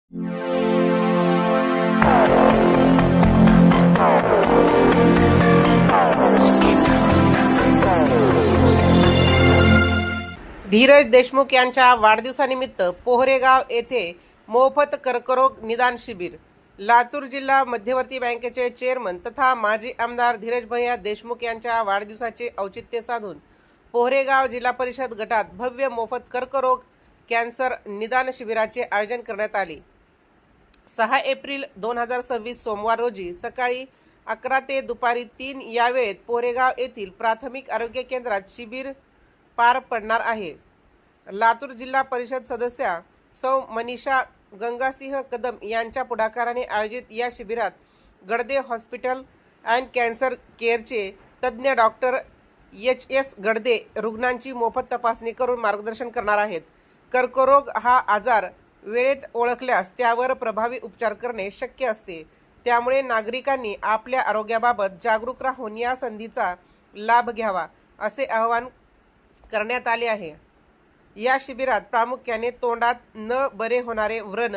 धीरज देशमुख यांच्या वाढदिवसानिमित्त पोहरेगाव येथे मोफत कर्करोग निदान शिबिर। लातूर जिल्हा मध्यवर्ती बँकेचे चेअरमन तथा माजी आमदार धीरज भैया देशमुख यांच्या वाढदिवसाचे औचित्य साधून पोहरेगाव जिल्हा परिषद गटात भव्य मोफत कर्करोग कॅन्सर निदान शिबिराचे आयोजन करण्यात आले। 6 एप्रिल 2026 सोमवार रोजी सकाळी 11 ते दुपारी 3 या वेळेत पोहरेगाव येथील प्राथमिक आरोग्य केंद्रात शिबिर पार पडणार आहे। लातूर जिल्हा परिषद सदस्या सौ मनीषा गंगासिंह कदम यांच्या पुढाकाराने आयोजित या शिबिरात गडदे हॉस्पिटल अँड कॅन्सर केअरचे तज्ज्ञ डॉक्टर एच.एस. गडदे रुग्णांची मोफत तपासणी करून मार्गदर्शन करणार आहेत। कर्करोग हा आजार वेळेत ओळखल्यास त्यावर प्रभावी उपचार करणे शक्य असते, त्यामुळे नागरिकांनी आपल्या आरोग्याबाबत जागरूक राहून या संधीचा लाभ घ्यावा असे आवाहन करण्यात आले आहे। या शिबिरात प्रामुख्याने तोंडात न बरे होणारे व्रण,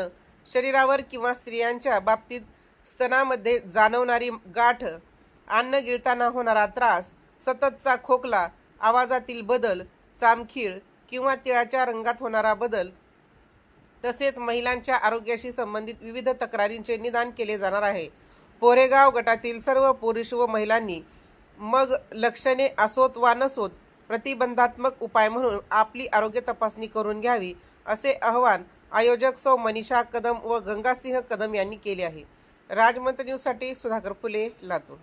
शरीरावर किंवा स्त्रियांच्या बाबतीत स्तनामध्ये जाणवणारी गाठ, अन्न गिळताना होणारा त्रास, सततचा खोकला, आवाजातील बदल, चामखीळ किंवा तिळाच्या रंगात होणारा बदल तसेच महिलांच्या आरोग्याशी संबंधित विविध तक्रारींचे निदान केले जाणार आहे। पोहरेगाव गटातील सर्व पुरुष व महिलांनी मग लक्षणे असोत वा नसोत प्रतिबंधात्मक उपाय म्हणून आपली आरोग्य तपासणी करून घ्यावी असे आवाहन आयोजक सौ मनीषा कदम व गंगासिंह कदम यांनी केले आहे। राजमंत्र न्यूजसाठी सुधाकर फुले, लातूर।